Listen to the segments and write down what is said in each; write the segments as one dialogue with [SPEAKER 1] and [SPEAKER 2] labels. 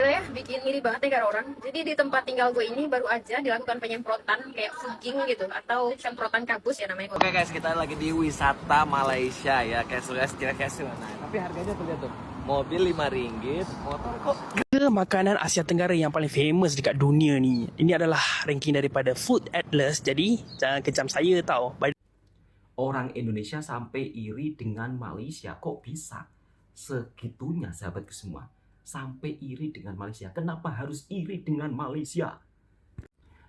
[SPEAKER 1] Ya, bikin iri banget ya karo orang. Jadi di tempat tinggal gue ini baru aja dilakukan penyemprotan kayak fogging gitu atau semprotan kabus ya namanya.
[SPEAKER 2] Oke guys, kita lagi di wisata Malaysia ya, guys kira-kira nah, tapi harganya tuh lihat tuh. Mobil RM5, motor kok
[SPEAKER 3] Ke makanan Asia Tenggara yang paling famous dekat dunia ni. Ini adalah ranking daripada Food Atlas. Jadi jangan kejam saya tau.
[SPEAKER 2] orang Indonesia sampai iri dengan Malaysia. Kok bisa segitunya sahabatku semua? Sampai iri dengan Malaysia. Kenapa harus iri dengan Malaysia?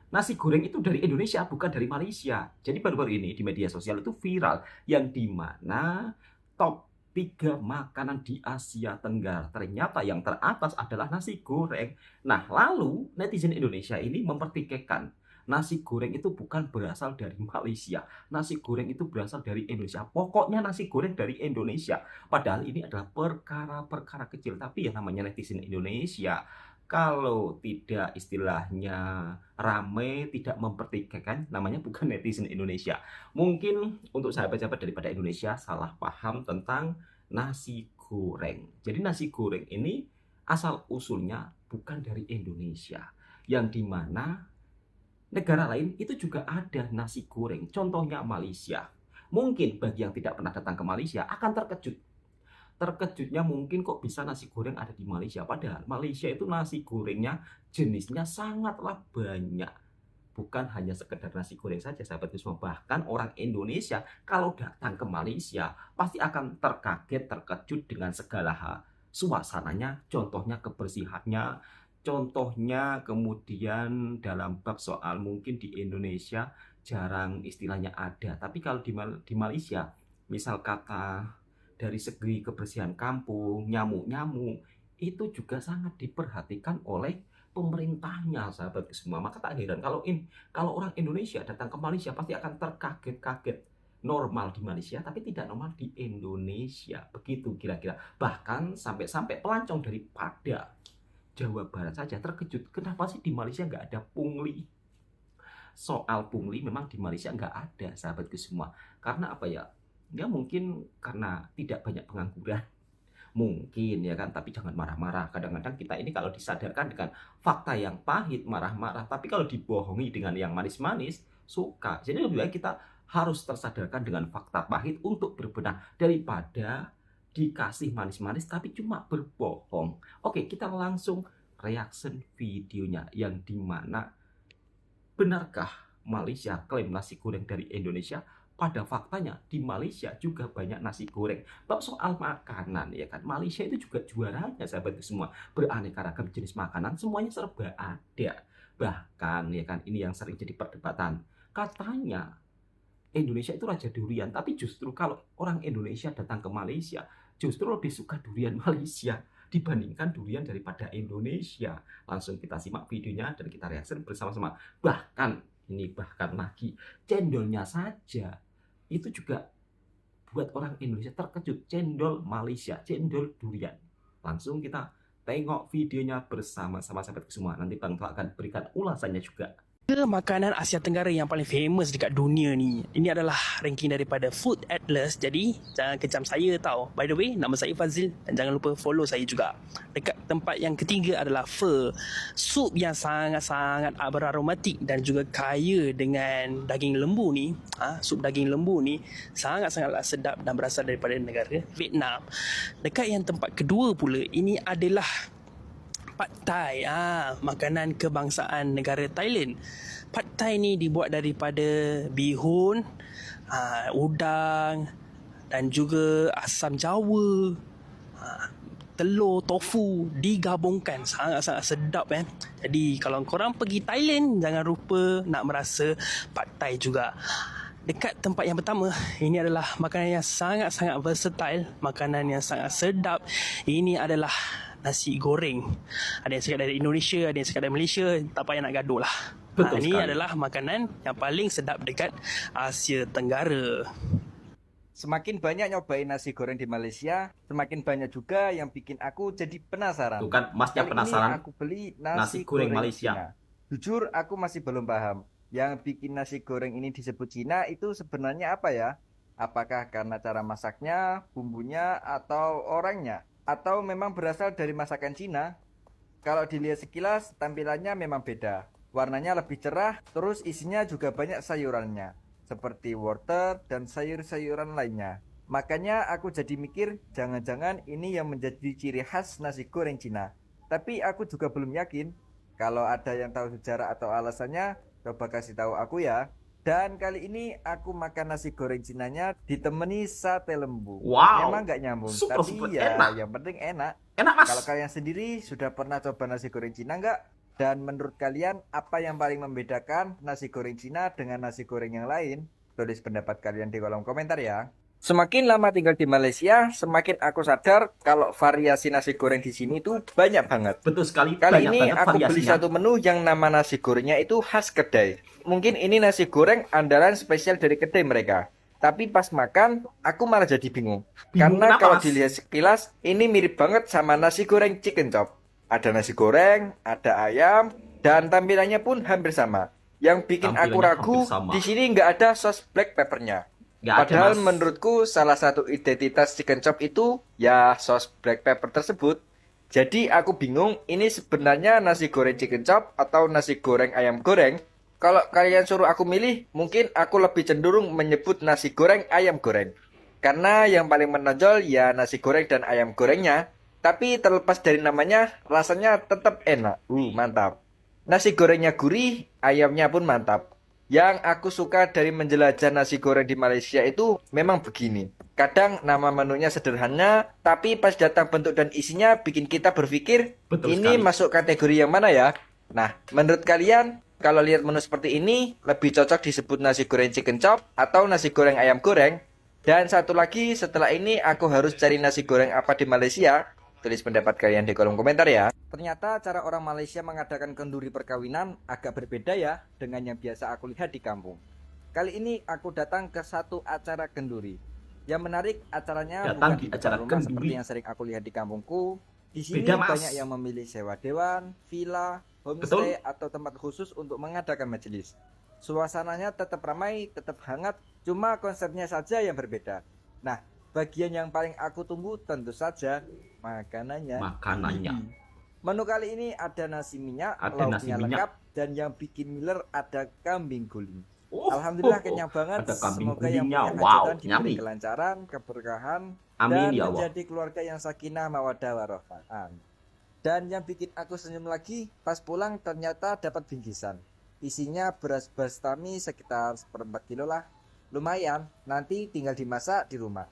[SPEAKER 2] Nasi goreng itu dari Indonesia, bukan dari Malaysia. Jadi baru-baru ini di media sosial itu viral yang dimana top 3 makanan di Asia Tenggara. Ternyata yang teratas adalah nasi goreng. Nah, lalu netizen Indonesia ini mempertikaikan nasi goreng itu bukan berasal dari Malaysia. Nasi goreng itu berasal dari Indonesia. Pokoknya nasi goreng dari Indonesia. Padahal ini adalah perkara-perkara kecil. Tapi yang namanya netizen Indonesia, kalau tidak istilahnya rame, tidak mempertikaikan, namanya bukan netizen Indonesia. Mungkin untuk sahabat-sahabat daripada Indonesia salah paham tentang nasi goreng. Jadi nasi goreng ini asal usulnya bukan dari Indonesia, yang dimana negara lain itu juga ada nasi goreng. Contohnya Malaysia. Mungkin bagi yang tidak pernah datang ke Malaysia akan terkejut. Terkejutnya mungkin kok bisa nasi goreng ada di Malaysia. Padahal Malaysia itu nasi gorengnya jenisnya sangatlah banyak. Bukan hanya sekedar nasi goreng saja sahabat semua. Bahkan orang Indonesia kalau datang ke Malaysia pasti akan terkaget, terkejut dengan segala hal. Suasananya, contohnya kebersihannya, contohnya kemudian dalam bab soal mungkin di Indonesia jarang istilahnya ada. Tapi kalau di Malaysia, misal kata dari segi kebersihan kampung, nyamuk-nyamuk, itu juga sangat diperhatikan oleh pemerintahnya, sahabat semua. Maka tak heran kalau orang Indonesia datang ke Malaysia pasti akan terkaget-kaget. Normal di Malaysia, tapi tidak normal di Indonesia. Begitu kira-kira. Bahkan sampai-sampai pelancong daripada Jawa Barat saja terkejut. Kenapa sih di Malaysia nggak ada pungli? Soal pungli memang di Malaysia nggak ada, sahabatku semua. Karena apa ya? Ya mungkin karena tidak banyak pengangguran. Mungkin ya kan, tapi jangan marah-marah. Kadang-kadang kita ini kalau disadarkan dengan fakta yang pahit, marah-marah. Tapi kalau dibohongi dengan yang manis-manis, suka. Jadi lebih baik kita harus tersadarkan dengan fakta pahit untuk berbenah daripada dikasih manis-manis tapi cuma berbohong. Oke, kita langsung reaction videonya yang dimana benarkah Malaysia klaim nasi goreng dari Indonesia? Pada faktanya di Malaysia juga banyak nasi goreng. Bab soal makanan ya kan, Malaysia itu juga juaranya sahabatku semua. Beraneka ragam jenis makanan semuanya serba ada. Bahkan ya kan, ini yang sering jadi perdebatan. Katanya Indonesia itu raja durian, tapi justru kalau orang Indonesia datang ke Malaysia justru lebih suka durian Malaysia dibandingkan durian daripada Indonesia. Langsung kita simak videonya dan kita reaksi bersama-sama. Bahkan lagi, cendolnya saja itu juga buat orang Indonesia terkejut. Cendol Malaysia, cendol durian. Langsung kita tengok videonya bersama-sama sahabat semua. Nanti Bang Tua akan berikan ulasannya juga.
[SPEAKER 3] Ke makanan Asia Tenggara yang paling famous dekat dunia ni. Ini adalah ranking daripada Food Atlas. Jadi jangan kejam saya tau. By the way, nama saya Fazil dan jangan lupa follow saya juga. Dekat tempat yang ketiga adalah pho. Sup yang sangat-sangat beraromatik dan juga kaya dengan daging lembu ni. Sup daging lembu ni sangat-sangatlah sedap dan berasal daripada negara Vietnam. Dekat yang tempat kedua pula, ini adalah Pad Thai, makanan kebangsaan negara Thailand. Pad Thai ni dibuat daripada bihun, udang dan juga asam jawa, telur, tofu digabungkan. Sangat-sangat sedap Jadi kalau korang pergi Thailand, jangan lupa nak merasa Pad Thai juga. Dekat tempat yang pertama, ini adalah makanan yang sangat-sangat versatile, makanan yang sangat sedap. Ini adalah nasi goreng. Ada yang cakap dari Indonesia, ada yang cakap dari Malaysia, tak payah nak gaduh lah.
[SPEAKER 2] Betul
[SPEAKER 3] Ini
[SPEAKER 2] sekali.
[SPEAKER 3] adalah makanan yang paling sedap dekat Asia Tenggara.
[SPEAKER 4] Semakin banyak nyobain nasi goreng di Malaysia, semakin banyak juga yang bikin aku jadi penasaran.
[SPEAKER 2] Tuh kan, masnya
[SPEAKER 4] Kali
[SPEAKER 2] penasaran
[SPEAKER 4] ini aku beli
[SPEAKER 2] nasi goreng Malaysia.
[SPEAKER 4] Cina. Jujur aku masih belum paham. Yang bikin nasi goreng ini disebut Cina itu sebenarnya apa ya? Apakah karena cara masaknya, bumbunya, atau orangnya? Atau memang berasal dari masakan Cina? Kalau dilihat sekilas, tampilannya memang beda. Warnanya lebih cerah, terus isinya juga banyak sayurannya, seperti wortel dan sayur-sayuran lainnya. Makanya aku jadi mikir, jangan-jangan ini yang menjadi ciri khas nasi goreng Cina. Tapi aku juga belum yakin. Kalau ada yang tahu sejarah atau alasannya, coba kasih tahu aku ya. Dan kali ini aku makan nasi goreng Cinanya ditemani sate lembu. Memang
[SPEAKER 2] Wow,
[SPEAKER 4] nggak nyambung,
[SPEAKER 2] super
[SPEAKER 4] tapi
[SPEAKER 2] super
[SPEAKER 4] ya
[SPEAKER 2] enak.
[SPEAKER 4] yang penting enak.
[SPEAKER 2] Enak mas.
[SPEAKER 4] Kalau kalian sendiri sudah pernah coba nasi goreng Cina nggak? Dan menurut kalian apa yang paling membedakan nasi goreng Cina dengan nasi goreng yang lain? Tulis pendapat kalian di kolom komentar ya. Semakin lama tinggal di Malaysia, semakin aku sadar kalau variasi nasi goreng di sini tuh banyak banget.
[SPEAKER 2] Betul sekali,
[SPEAKER 4] Kali
[SPEAKER 2] banyak
[SPEAKER 4] ini
[SPEAKER 2] banget
[SPEAKER 4] aku beli
[SPEAKER 2] variasinya.
[SPEAKER 4] satu menu yang nama nasi gorengnya itu khas kedai. Mungkin ini nasi goreng andalan spesial dari kedai mereka. Tapi pas makan, aku malah jadi bingung.
[SPEAKER 2] Bingung
[SPEAKER 4] Karena
[SPEAKER 2] kenapa
[SPEAKER 4] kalau
[SPEAKER 2] mas?
[SPEAKER 4] dilihat sekilas, ini mirip banget sama nasi goreng chicken chop. Ada nasi goreng, ada ayam, dan tampilannya pun hampir sama. Yang bikin aku
[SPEAKER 2] Tampilannya
[SPEAKER 4] ragu,
[SPEAKER 2] hampir sama.
[SPEAKER 4] di sini nggak ada sos black peppernya.
[SPEAKER 2] Nggak ada
[SPEAKER 4] Padahal
[SPEAKER 2] mas.
[SPEAKER 4] menurutku salah satu identitas chicken chop itu ya sos black pepper tersebut. Jadi aku bingung ini sebenarnya nasi goreng chicken chop atau nasi goreng ayam goreng. Kalau kalian suruh aku milih, mungkin aku lebih cenderung menyebut nasi goreng ayam goreng. Karena yang paling menonjol ya nasi goreng dan ayam gorengnya. Tapi terlepas dari namanya, rasanya tetap enak. Mantap. Nasi gorengnya gurih, ayamnya pun mantap. Yang aku suka dari menjelajah nasi goreng di Malaysia itu memang begini. Kadang nama menunya sederhana, tapi pas datang bentuk dan isinya bikin kita berpikir,
[SPEAKER 2] Betul
[SPEAKER 4] ini
[SPEAKER 2] sekali.
[SPEAKER 4] masuk kategori yang mana ya? Nah, menurut kalian, kalau lihat menu seperti ini, lebih cocok disebut nasi goreng chicken chop atau nasi goreng ayam goreng? Dan satu lagi, setelah ini aku harus cari nasi goreng apa di Malaysia? Tulis pendapat kalian di kolom komentar ya. Ternyata cara orang Malaysia mengadakan kenduri perkawinan agak berbeda ya dengan yang biasa aku lihat di kampung. Kali ini aku datang ke satu acara kenduri. Yang menarik acaranya
[SPEAKER 2] Datang
[SPEAKER 4] bukan
[SPEAKER 2] di
[SPEAKER 4] di depan
[SPEAKER 2] acara
[SPEAKER 4] rumah
[SPEAKER 2] kenduri.
[SPEAKER 4] seperti yang sering aku lihat di kampungku. Di sini
[SPEAKER 2] Beda, Mas.
[SPEAKER 4] banyak yang memilih sewa dewan, villa, homestay atau tempat khusus untuk mengadakan majelis. Suasananya tetap ramai, tetap hangat, cuma konsepnya saja yang berbeda. Nah, bagian yang paling aku tunggu tentu saja makanannya.
[SPEAKER 2] Makanannya.
[SPEAKER 4] Menu kali ini ada nasi minyak,
[SPEAKER 2] Ada nasi
[SPEAKER 4] lauknya
[SPEAKER 2] minyak.
[SPEAKER 4] lengkap, dan yang bikin ngiler ada kambing guling.
[SPEAKER 2] Oh,
[SPEAKER 4] Alhamdulillah
[SPEAKER 2] oh, oh.
[SPEAKER 4] kenyang banget.
[SPEAKER 2] Ada kambing
[SPEAKER 4] Semoga yang
[SPEAKER 2] gulingnya.
[SPEAKER 4] punya
[SPEAKER 2] Wow,
[SPEAKER 4] hajatan diberi
[SPEAKER 2] nyami.
[SPEAKER 4] kelancaran, keberkahan,
[SPEAKER 2] Amin
[SPEAKER 4] dan
[SPEAKER 2] ya Allah.
[SPEAKER 4] menjadi keluarga yang sakinah mawaddah warahmah. Amin. Dan yang bikin aku senyum lagi, pas pulang ternyata dapat bingkisan. Isinya beras bastami sekitar 1/4 kilo lah. Lumayan, nanti tinggal dimasak di rumah.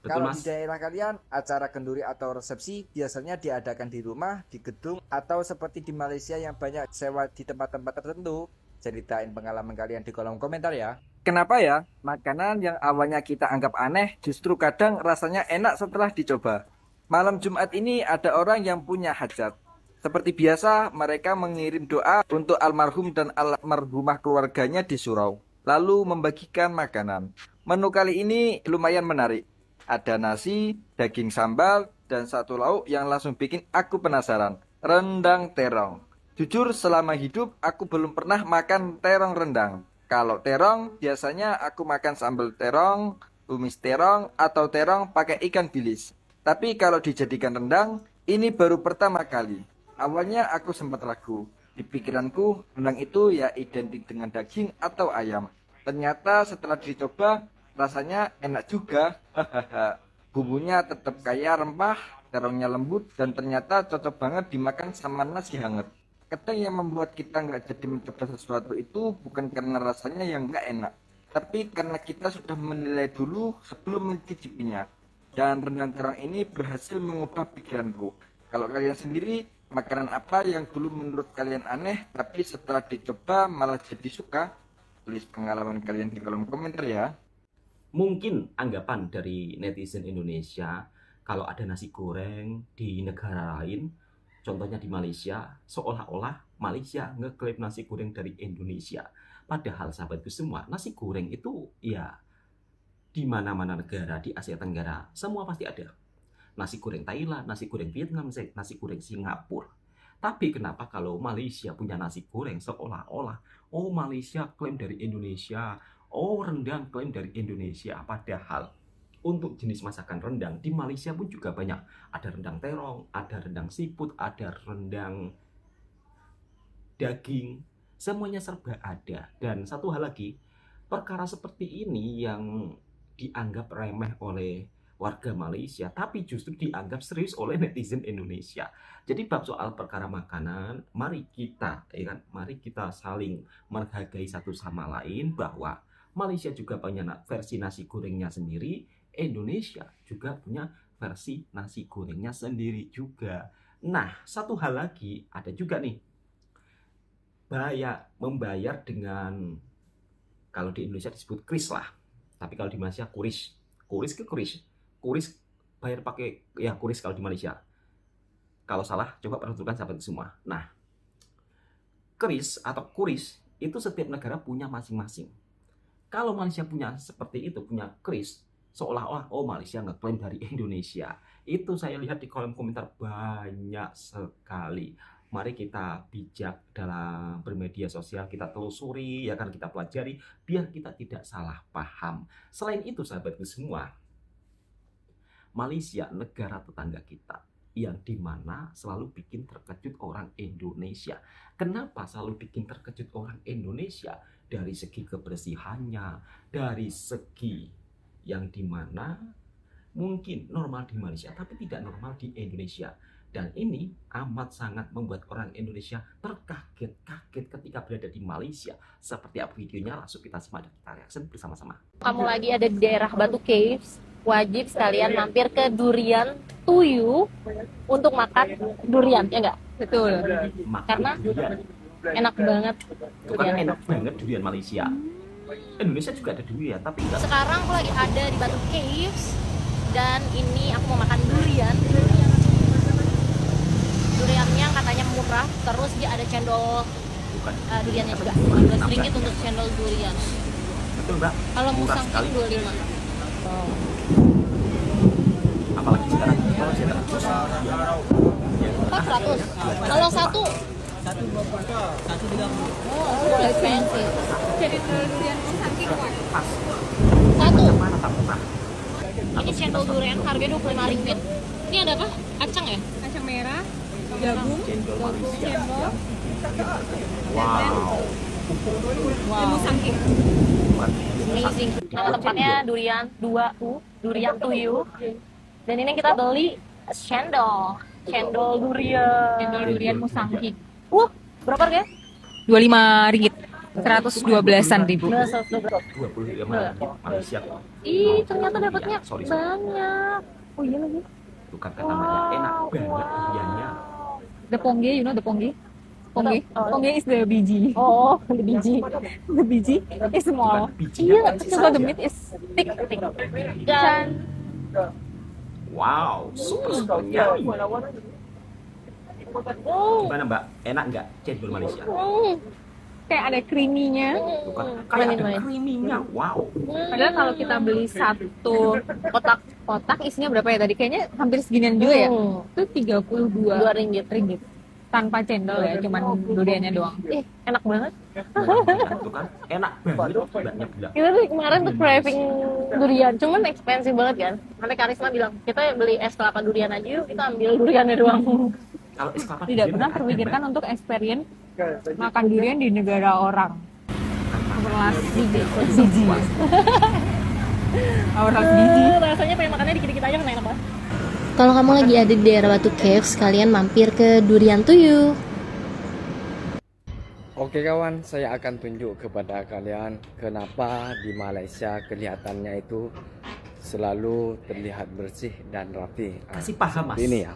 [SPEAKER 2] Betul
[SPEAKER 4] Kalau
[SPEAKER 2] mas.
[SPEAKER 4] di daerah kalian, acara kenduri atau resepsi biasanya diadakan di rumah, di gedung, atau seperti di Malaysia yang banyak sewa di tempat-tempat tertentu. Ceritain pengalaman kalian di kolom komentar ya. Kenapa ya? Makanan yang awalnya kita anggap aneh, justru kadang rasanya enak setelah dicoba. Malam Jumat ini ada orang yang punya hajat. Seperti biasa, mereka mengirim doa untuk almarhum dan almarhumah keluarganya di surau, lalu membagikan makanan. Menu kali ini lumayan menarik. Ada nasi, daging sambal, dan satu lauk yang langsung bikin aku penasaran. Rendang terong. Jujur selama hidup aku belum pernah makan terong rendang. Kalau terong biasanya aku makan sambal terong, tumis terong, atau terong pakai ikan bilis. Tapi kalau dijadikan rendang, ini baru pertama kali. Awalnya aku sempat ragu. Di pikiranku, rendang itu ya identik dengan daging atau ayam. Ternyata setelah dicoba, rasanya enak juga. Bumbunya tetap kaya rempah, terongnya lembut, dan ternyata cocok banget dimakan sama nasi hangat. Kadang yang membuat kita nggak jadi mencoba sesuatu itu bukan karena rasanya yang nggak enak, tapi karena kita sudah menilai dulu sebelum mencicipinya. Dan rendang terong ini berhasil mengubah pikiranku. Kalau kalian sendiri, makanan apa yang dulu menurut kalian aneh, tapi setelah dicoba malah jadi suka? Tulis pengalaman kalian di kolom komentar ya.
[SPEAKER 2] Mungkin anggapan dari netizen Indonesia kalau ada nasi goreng di negara lain, contohnya di Malaysia, seolah-olah Malaysia ngeklaim nasi goreng dari Indonesia. Padahal sahabatku semua, nasi goreng itu ya di mana-mana negara di Asia Tenggara semua pasti ada. Nasi goreng Thailand, nasi goreng Vietnam, nasi goreng Singapura. Tapi kenapa kalau Malaysia punya nasi goreng seolah-olah oh Malaysia klaim dari Indonesia, oh rendang klaim dari Indonesia. Padahal untuk jenis masakan rendang di Malaysia pun juga banyak. Ada rendang terong, ada rendang siput, ada rendang daging, semuanya serba ada. Dan satu hal lagi, perkara seperti ini yang dianggap remeh oleh warga Malaysia, tapi justru dianggap serius oleh netizen Indonesia. Jadi bab soal perkara makanan, mari kita, ya kan, mari kita saling menghargai satu sama lain, bahwa Malaysia juga punya versi nasi gorengnya sendiri, Indonesia juga punya versi nasi gorengnya sendiri juga. Nah, satu hal lagi, ada juga nih, membayar dengan, kalau di Indonesia disebut kris lah, tapi kalau di Malaysia kuris. Kuris bayar pakai, ya kuris kalau di Malaysia. Kalau salah, coba perhatikan sahabat semua. Nah, kris atau kuris itu setiap negara punya masing-masing. Kalau Malaysia punya seperti itu, punya kris, seolah-olah oh Malaysia ngeklaim dari Indonesia. Itu saya lihat di kolom komentar banyak sekali. Mari kita bijak dalam bermedia sosial, kita telusuri, ya kan, kita pelajari, biar kita tidak salah paham. Selain itu sahabatku semua, Malaysia negara tetangga kita, yang dimana selalu bikin terkejut orang Indonesia. Kenapa selalu bikin terkejut orang Indonesia? Dari segi kebersihannya, dari segi yang dimana mungkin normal di Malaysia tapi tidak normal di Indonesia. Dan ini amat sangat membuat orang Indonesia terkaget-kaget ketika berada di Malaysia. Seperti apa videonya, langsung kita simak dan kita reaction bersama-sama.
[SPEAKER 1] Kamu lagi ada di daerah Batu Caves, wajib sekalian mampir ke Durian Tuyu untuk makan durian, ya enggak? Betul. Karena
[SPEAKER 2] durian.
[SPEAKER 1] Enak banget.
[SPEAKER 2] Itu kan enak banget durian Malaysia. Indonesia juga ada durian, tapi enggak.
[SPEAKER 1] Sekarang aku lagi ada di Batu Caves dan ini aku mau makan durian. Duriannya katanya murah, terus dia ada cendol duriannya juga. 15 ringgit untuk cendol durian.
[SPEAKER 2] Betul, Mbak.
[SPEAKER 1] Kalau
[SPEAKER 2] Murah
[SPEAKER 1] musang
[SPEAKER 2] sekali.
[SPEAKER 1] 25.
[SPEAKER 2] Apalagi sekarang kalau saya terus.
[SPEAKER 1] 400. Kalau satu 30. Oh, expensive. Jadi durian musangking
[SPEAKER 2] Pas.
[SPEAKER 1] satu.
[SPEAKER 2] Mana tak murah?
[SPEAKER 1] Ini cendol durian harganya 25 ringgit. Ini ada apa? Kacang ya?
[SPEAKER 5] Kacang merah, jagung,
[SPEAKER 2] Cendol Malaysia.
[SPEAKER 5] cendol,
[SPEAKER 2] Wow.
[SPEAKER 5] dan musangking.
[SPEAKER 1] Amazing. Nama tempatnya Durian 2U, Durian Tuyu. Dan ini kita beli cendol durian.
[SPEAKER 5] Cendol durian musangking.
[SPEAKER 1] Berapa harganya?
[SPEAKER 5] 25 ringgit. 112-an ribu.
[SPEAKER 2] 25 Malaysia.
[SPEAKER 1] Ih, ternyata dapatnya
[SPEAKER 2] Sorry.
[SPEAKER 1] banyak. Oh iya lagi.
[SPEAKER 2] Bukan kata namanya enak banget duriannya.
[SPEAKER 5] The pongge, you know the pongge? Pongge?
[SPEAKER 1] Oh.
[SPEAKER 5] Pongge is the biji.
[SPEAKER 1] Oh, the biji.
[SPEAKER 5] The biji is small.
[SPEAKER 2] Bukan bijinya kecil
[SPEAKER 5] So the
[SPEAKER 2] saja.
[SPEAKER 5] meat is thick.
[SPEAKER 1] Dan
[SPEAKER 2] Wow, super yummy. Gimana Mbak? Enak nggak cendol Malaysia?
[SPEAKER 5] Kayak ada creamy-nya.
[SPEAKER 2] Bukan kayak ada
[SPEAKER 1] manis.
[SPEAKER 2] creamy-nya. Wow.
[SPEAKER 5] Padahal kalau kita beli satu kotak isinya berapa ya tadi? Kayaknya hampir seginian juga ya. Itu 32
[SPEAKER 1] 2 ringgit.
[SPEAKER 5] tanpa cendol ya, cuman duriannya doang.
[SPEAKER 1] Enak banget.
[SPEAKER 2] Itu kan enak banget. Mbaknya bilang.
[SPEAKER 1] Kita tuh kemarin tuh craving durian, cuman expensive banget kan. Nanti Karisma bilang, kita beli es kelapa durian aja yuk, kita ambil duriannya doang.
[SPEAKER 2] Kalau es kelapa
[SPEAKER 5] Tidak
[SPEAKER 2] durian
[SPEAKER 5] pernah
[SPEAKER 2] ada,
[SPEAKER 5] terpikirkan
[SPEAKER 2] Mbak.
[SPEAKER 5] untuk experience makan durian di negara orang. Overlast biji. Overlast biji.
[SPEAKER 1] Rasanya pengen makannya dikit-dikit aja kan enak banget.
[SPEAKER 6] Kalau kamu lagi ada di daerah Batu Caves, kalian mampir ke Durian Tuyu.
[SPEAKER 7] Oke kawan, saya akan tunjuk kepada kalian kenapa di Malaysia kelihatannya itu selalu terlihat bersih dan rapi.
[SPEAKER 2] Kasih paham Mas.
[SPEAKER 7] Ini ya.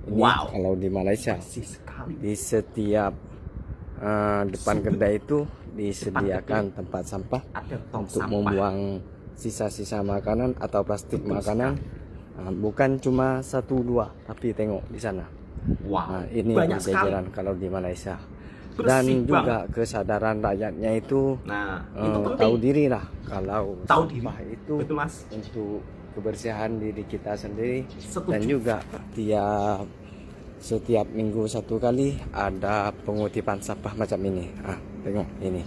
[SPEAKER 7] Ini
[SPEAKER 2] Wow.
[SPEAKER 7] kalau di Malaysia
[SPEAKER 2] Bersih sekali.
[SPEAKER 7] di setiap depan kedai itu disediakan tempat sampah
[SPEAKER 2] Ada tong
[SPEAKER 7] untuk
[SPEAKER 2] sampah.
[SPEAKER 7] membuang sisa-sisa makanan atau plastik makanan. Bukan cuma 1-2, tapi tengok di sana.
[SPEAKER 2] Wow.
[SPEAKER 7] Ini
[SPEAKER 2] Banyak sekali.
[SPEAKER 7] berjajaran kalau di Malaysia.
[SPEAKER 2] Bersih
[SPEAKER 7] Dan
[SPEAKER 2] banget.
[SPEAKER 7] juga kesadaran rakyatnya itu
[SPEAKER 2] Nah, itu penting.
[SPEAKER 7] tahu diri lah kalau
[SPEAKER 2] Tahu diri.
[SPEAKER 7] sampah itu
[SPEAKER 2] Betul Mas.
[SPEAKER 7] untuk kebersihan diri kita sendiri.
[SPEAKER 2] Setuju.
[SPEAKER 7] Dan juga setiap minggu satu kali ada pengutipan sampah macam ini. Tengok ini,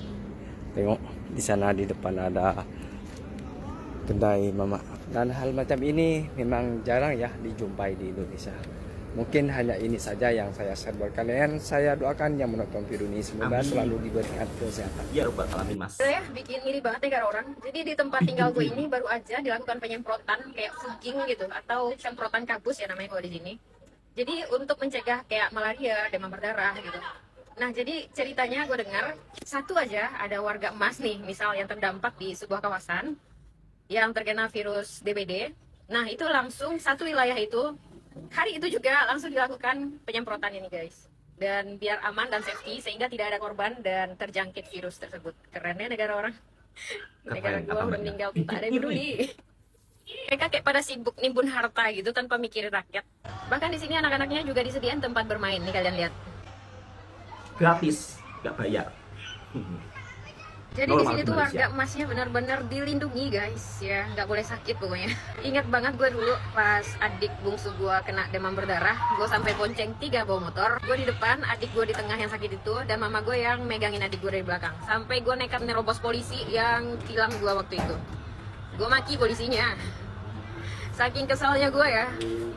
[SPEAKER 7] tengok di sana di depan ada kedai mama. Dan hal macam ini memang jarang ya dijumpai di Indonesia. Mungkin hanya ini saja yang saya share buat kalian. Saya doakan yang menonton video ini semoga
[SPEAKER 2] Amin.
[SPEAKER 7] selalu diberikan kesehatan.
[SPEAKER 2] Ya Rabbal Alamin, Mas.
[SPEAKER 1] Ya, bikin iri banget negara orang. Jadi di tempat tinggal gue ini baru aja dilakukan penyemprotan kayak fogging gitu atau semprotan kabus ya namanya kalau di sini. Jadi untuk mencegah kayak malaria, demam berdarah gitu. Nah, jadi ceritanya gue dengar satu aja ada warga emas nih, misal yang terdampak di sebuah kawasan yang terkena virus DBD. Nah, itu langsung satu wilayah itu hari itu juga langsung dilakukan penyemprotan ini guys. Dan biar aman dan safety sehingga tidak ada korban dan terjangkit virus tersebut. Keren ya negara orang. Negara
[SPEAKER 2] Keren,
[SPEAKER 1] gua
[SPEAKER 2] apa
[SPEAKER 1] udah meninggal tak ada yang peduli. Mereka kayak pada sibuk nimbun harta gitu tanpa mikirin rakyat. Bahkan di sini anak-anaknya juga disediakan tempat bermain nih kalian lihat.
[SPEAKER 2] Gratis, nggak bayar.
[SPEAKER 1] Jadi di
[SPEAKER 2] Normal
[SPEAKER 1] sini
[SPEAKER 2] di
[SPEAKER 1] tuh
[SPEAKER 2] Malaysia.
[SPEAKER 1] warga emasnya benar-benar dilindungi guys ya, nggak boleh sakit pokoknya. Ingat banget gue dulu pas adik bungsu gue kena demam berdarah, gue sampai bonceng 3 bawa motor. Gue di depan, adik gue di tengah yang sakit itu, dan mama gue yang megangin adik gue dari belakang. Sampai gue nekat nerobos polisi yang tilang gue waktu itu. Gue maki polisinya. Saking kesalnya gue ya,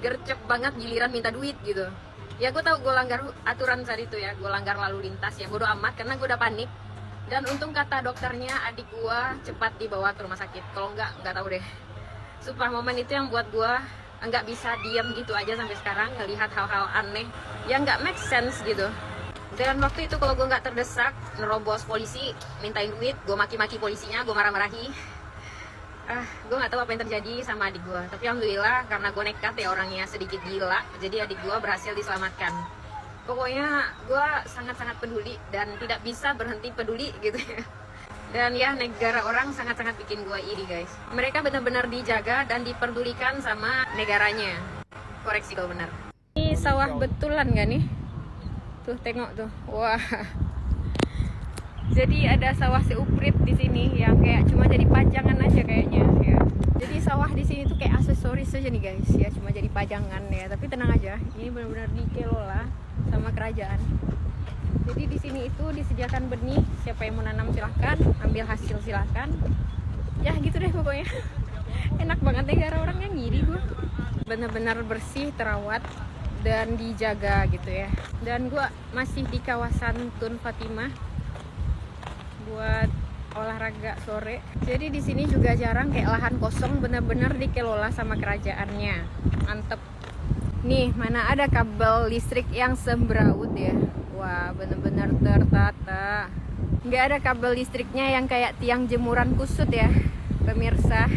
[SPEAKER 1] gercep banget giliran minta duit gitu. Ya gue tahu gue langgar aturan saat itu ya, gue langgar lalu lintas ya, bodo amat karena gue udah panik. Dan untung kata dokternya adik gua cepat dibawa ke rumah sakit. Kalau nggak tahu deh. Sumpah momen itu yang buat gua nggak bisa diam gitu aja sampai sekarang ngelihat hal-hal aneh yang nggak make sense gitu. Dan waktu itu kalau gua nggak terdesak nerobos polisi mintain duit, gua maki-maki polisinya, gua marah-marahi. Gua nggak tahu apa yang terjadi sama adik gua. Tapi alhamdulillah karena gua nekat ya orangnya sedikit gila, jadi adik gua berhasil diselamatkan. Pokoknya gue sangat-sangat peduli dan tidak bisa berhenti peduli gitu ya. Dan ya negara orang sangat-sangat bikin gue iri guys. Mereka benar-benar dijaga dan diperdulikan sama negaranya. Koreksi kalau benar. Ini sawah betulan gak nih? Tuh tengok tuh. Wah. Jadi ada sawah seuprit di sini yang kayak cuma jadi pajangan aja kayaknya ya. Jadi sawah di sini tuh kayak aksesoris aja nih guys ya, cuma jadi pajangan ya. Tapi tenang aja, ini benar-benar dikelola sama kerajaan. Jadi di sini itu disediakan benih, siapa yang mau nanam silahkan, ambil hasil silahkan. Ya gitu deh pokoknya. Enak banget negara orang yang ngiri gue. Benar-benar bersih, terawat dan dijaga gitu ya. Dan gue masih di kawasan Tun Fatimah buat olahraga sore. Jadi di sini juga jarang kayak lahan kosong, benar-benar dikelola sama kerajaannya. Mantep. Nih, mana ada kabel listrik yang sembraut ya. Wah, bener-bener tertata. Nggak ada kabel listriknya yang kayak tiang jemuran kusut ya, pemirsa.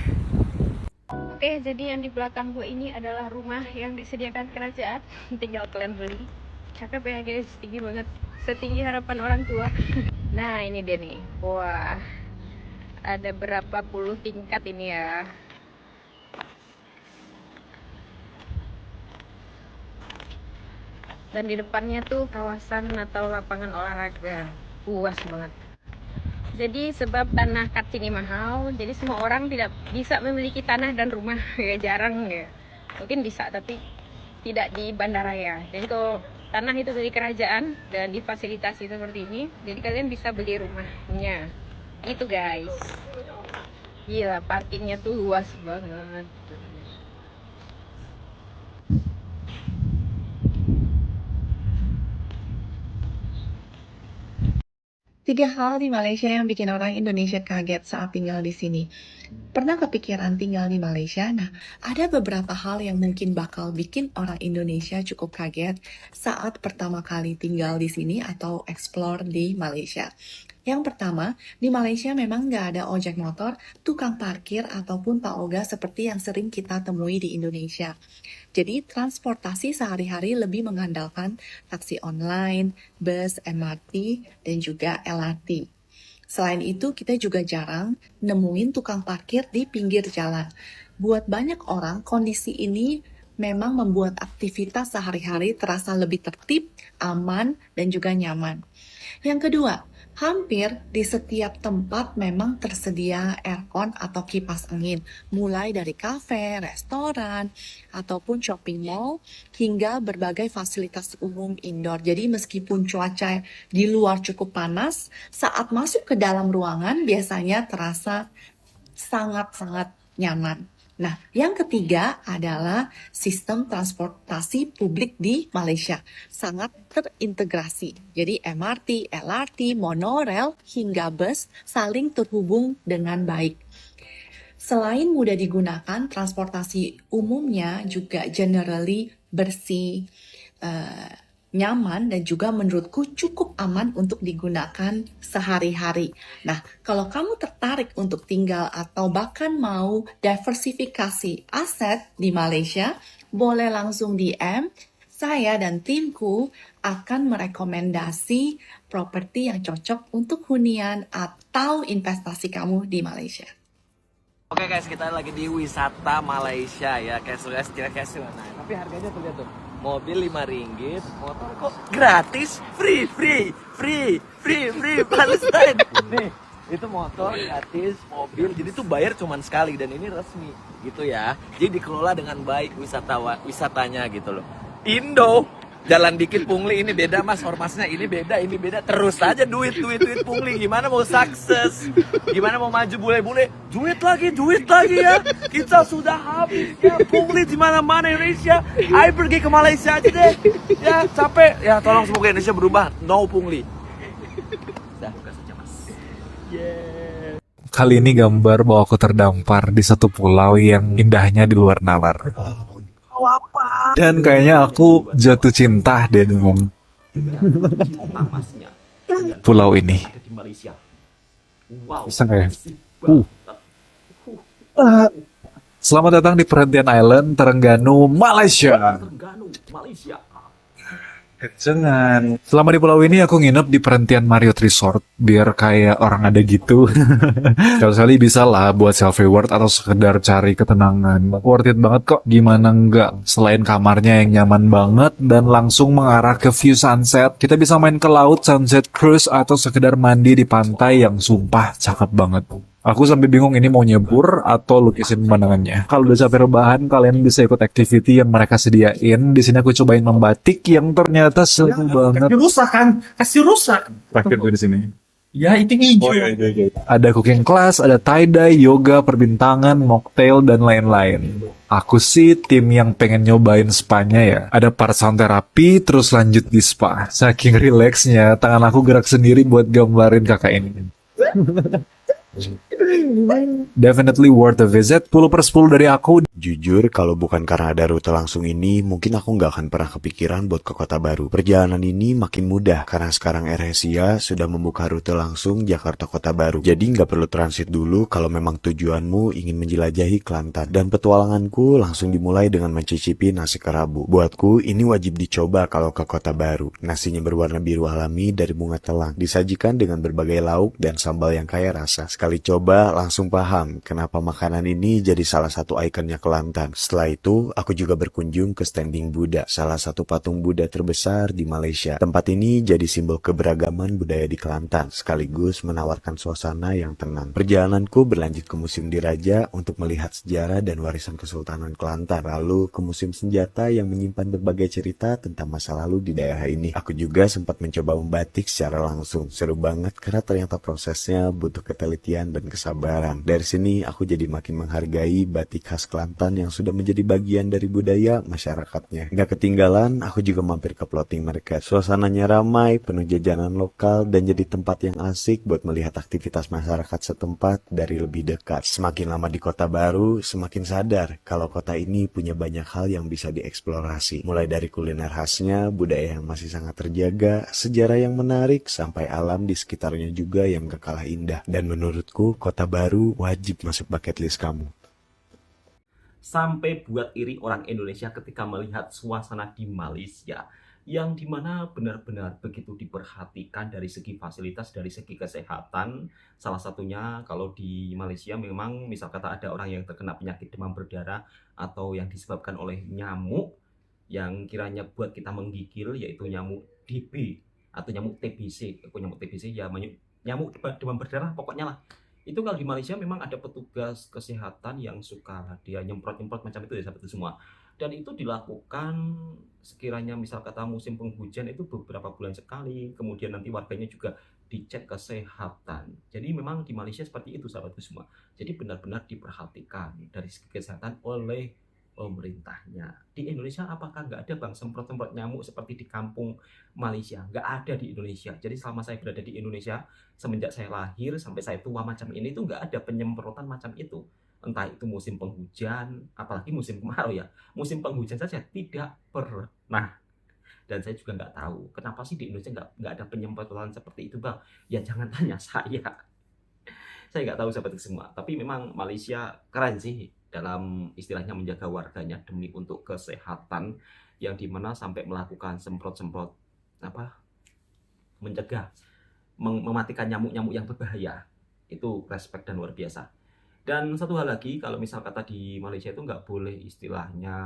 [SPEAKER 1] Oke, jadi yang di belakang gue ini adalah rumah yang disediakan kerajaan. Tinggal kalian beli. Cakep ya guys, tinggi banget. Setinggi harapan orang tua. Nah, ini dia nih. Wah, ada berapa puluh tingkat ini ya. Dan di depannya tuh kawasan atau lapangan olahraga. Puas banget. Jadi sebab tanah kat sini mahal, jadi semua orang tidak bisa memiliki tanah dan rumah. Ya jarang ya. Mungkin bisa tapi tidak di bandaraya. Jadi kalau tanah itu dari kerajaan dan difasilitasi seperti ini, jadi kalian bisa beli rumahnya. Itu guys. Gila, parkirnya tuh luas banget.
[SPEAKER 8] Tiga hal di Malaysia yang bikin orang Indonesia kaget saat tinggal di sini. Pernah kepikiran tinggal di Malaysia? Nah, ada beberapa hal yang mungkin bakal bikin orang Indonesia cukup kaget saat pertama kali tinggal di sini atau explore di Malaysia. Yang pertama, di Malaysia memang nggak ada ojek motor, tukang parkir, ataupun Pak Oga seperti yang sering kita temui di Indonesia. Jadi, transportasi sehari-hari lebih mengandalkan taksi online, bus, MRT, dan juga LRT. Selain itu, kita juga jarang nemuin tukang parkir di pinggir jalan. Buat banyak orang, kondisi ini memang membuat aktivitas sehari-hari terasa lebih tertib, aman, dan juga nyaman. Yang kedua, hampir di setiap tempat memang tersedia aircon atau kipas angin, mulai dari kafe, restoran, ataupun shopping mall, hingga berbagai fasilitas umum indoor. Jadi meskipun cuaca di luar cukup panas, saat masuk ke dalam ruangan biasanya terasa sangat-sangat nyaman. Nah, yang ketiga adalah sistem transportasi publik di Malaysia. Sangat terintegrasi. Jadi MRT, LRT, monorail, hingga bus saling terhubung dengan baik. Selain mudah digunakan, transportasi umumnya juga generally bersih, nyaman, dan juga menurutku cukup aman untuk digunakan sehari-hari. Nah, kalau kamu tertarik untuk tinggal atau bahkan mau diversifikasi aset di Malaysia, boleh langsung DM. Saya dan timku akan merekomendasi properti yang cocok untuk hunian atau investasi kamu di Malaysia.
[SPEAKER 7] Oke guys, kita lagi di wisata Malaysia ya, guys, nah, tapi harganya tuh lihat tuh, mobil RM5, motor kok gratis, free, Palestine. Nih, itu motor gratis, mobil, jadi tuh bayar cuman sekali dan ini resmi gitu ya. Jadi dikelola dengan baik wisatanya gitu loh. Indo, jalan dikit pungli, ini beda mas, ormasnya ini beda, terus aja duit pungli. Gimana mau sukses, gimana mau maju bule-bule, duit lagi ya. Kita sudah habis ya, pungli di mana-mana Indonesia. Ayo pergi ke Malaysia aja deh ya, capek ya. Tolong semoga Indonesia berubah, no pungli.
[SPEAKER 9] Kali ini gambar bahwa aku terdampar di satu pulau yang indahnya di luar nalar. Dan kayaknya aku jatuh cinta deh dengan
[SPEAKER 2] Tamasnya
[SPEAKER 9] pulau ini.
[SPEAKER 2] ada di Malaysia. Wow.
[SPEAKER 9] Bisa nggak ya? Selamat datang di Perhentian Island, Terengganu, Malaysia.
[SPEAKER 2] Terengganu, Malaysia.
[SPEAKER 9] Jangan. Selama di pulau ini aku nginep di Perhentian Marriott Resort biar kayak orang ada gitu. Sekali-sekali bisa lah buat selfie worth atau sekedar cari ketenangan. Worth it banget kok. Gimana enggak? Selain kamarnya yang nyaman banget dan langsung mengarah ke view sunset, kita bisa main ke laut, sunset cruise, atau sekedar mandi di pantai yang sumpah cakep banget. Aku sampai bingung ini mau nyebur atau lukisin pemandangannya. Kalau udah capek rebahan, kalian bisa ikut activity yang mereka sediain. Di sini aku cobain membatik yang ternyata seru banget.
[SPEAKER 3] Kasih rusak.
[SPEAKER 9] Terakhir gue di sini.
[SPEAKER 3] Ya, itu hijau.
[SPEAKER 9] Ada cooking class, ada tie-dye, yoga, perbintangan, mocktail, dan lain-lain. Aku sih tim yang pengen nyobain spa-nya ya. Ada part sound terapi, terus lanjut di spa. Saking relaxnya, tangan aku gerak sendiri buat gambarin kakak ini. Definitely worth a visit. 10/10 dari aku.
[SPEAKER 10] Jujur, kalau bukan karena ada rute langsung ini, mungkin aku nggak akan pernah kepikiran buat ke kota baru. Perjalanan ini makin mudah, karena sekarang AirAsia sudah membuka rute langsung Jakarta Kota Baru. Jadi nggak perlu transit dulu kalau memang tujuanmu ingin menjelajahi Kelantan. Dan petualanganku langsung dimulai dengan mencicipi nasi kerabu. Buatku, ini wajib dicoba kalau ke kota baru. Nasinya berwarna biru alami dari bunga telang, disajikan dengan berbagai lauk dan sambal yang kaya rasa. Sekali coba, langsung paham kenapa makanan ini jadi salah satu ikonnya Kelantan. Setelah itu, aku juga berkunjung ke standing Buddha, salah satu patung Buddha terbesar di Malaysia. Tempat ini jadi simbol keberagaman budaya di Kelantan, sekaligus menawarkan suasana yang tenang. Perjalananku berlanjut ke Museum Diraja untuk melihat sejarah dan warisan Kesultanan Kelantan, lalu ke Museum Senjata yang menyimpan berbagai cerita tentang masa lalu di daerah ini. Aku juga sempat mencoba membatik secara langsung. Seru banget karena ternyata prosesnya butuh ketelitian dan kesabaran. Dari sini aku jadi makin menghargai batik khas Kelantan yang sudah menjadi bagian dari budaya masyarakatnya. Gak ketinggalan, aku juga mampir ke plotting mereka. Suasananya ramai, penuh jajanan lokal, dan jadi tempat yang asik buat melihat aktivitas masyarakat setempat dari lebih dekat. Semakin lama di kota baru, semakin sadar kalau kota ini punya banyak hal yang bisa dieksplorasi. Mulai dari kuliner khasnya, budaya yang masih sangat terjaga, sejarah yang menarik, sampai alam di sekitarnya juga yang gak kalah indah. Dan menurutku, kota baru wajib masuk bucket list kamu.
[SPEAKER 2] Sampai buat iri orang Indonesia ketika melihat suasana di Malaysia yang dimana benar-benar begitu diperhatikan dari segi fasilitas, dari segi kesehatan. Salah satunya kalau di Malaysia memang misal kata ada orang yang terkena penyakit demam berdarah atau yang disebabkan oleh nyamuk yang kiranya buat kita menggigil, yaitu nyamuk DB atau nyamuk TBC. Nyamuk TBC ya nyamuk demam berdarah pokoknya lah. Itu kalau di Malaysia memang ada petugas kesehatan yang suka dia nyemprot-nyemprot macam itu ya sahabat semua. Dan itu dilakukan sekiranya misal kata musim penghujan itu beberapa bulan sekali, kemudian nanti warganya juga dicek kesehatan. Jadi memang di Malaysia seperti itu sahabatku semua. Jadi benar-benar diperhatikan dari segi kesehatan oleh pemerintahnya. Di Indonesia apakah nggak ada bang semprot-semprot nyamuk seperti di kampung Malaysia? Nggak ada di Indonesia. Jadi selama saya berada di Indonesia, semenjak saya lahir sampai saya tua macam ini tuh nggak ada penyemprotan macam itu. Entah itu musim penghujan, apalagi musim kemarau ya. Musim penghujan saja tidak pernah. Dan saya juga nggak tahu kenapa sih di Indonesia nggak ada penyemprotan seperti itu bang. Ya jangan tanya saya. Saya nggak tahu sahabat semua. Tapi memang Malaysia keren sih dalam istilahnya menjaga warganya demi untuk kesehatan, yang dimana sampai melakukan semprot-semprot mencegah, mematikan nyamuk-nyamuk yang berbahaya. Itu respect dan luar biasa. Dan satu hal lagi, kalau misal kata di Malaysia itu nggak boleh istilahnya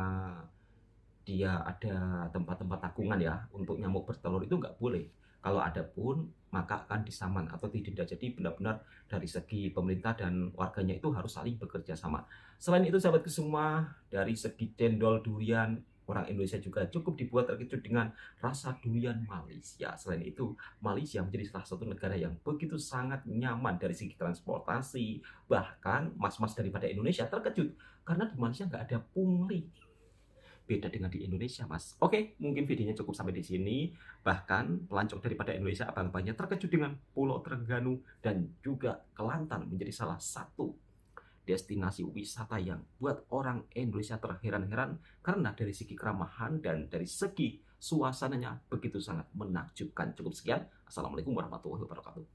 [SPEAKER 2] dia ada tempat-tempat takungan ya untuk nyamuk bertelur, itu nggak boleh. Kalau ada pun maka akan disaman atau didenda. Jadi benar-benar dari segi pemerintah dan warganya itu harus saling bekerja sama. Selain itu sahabatku semua, dari segi cendol durian, orang Indonesia juga cukup dibuat terkejut dengan rasa durian Malaysia. Selain itu, Malaysia menjadi salah satu negara yang begitu sangat nyaman dari segi transportasi. Bahkan mas-mas daripada Indonesia terkejut karena di Malaysia nggak ada pungli. Beda dengan di Indonesia, mas. Oke, mungkin videonya cukup sampai di sini. Bahkan pelancong daripada Indonesia abang-abangnya terkejut dengan Pulau Terengganu dan juga Kelantan menjadi salah satu destinasi wisata yang buat orang Indonesia terheran-heran karena dari segi keramahan dan dari segi suasananya begitu sangat menakjubkan. Cukup sekian. Assalamualaikum warahmatullahi wabarakatuh.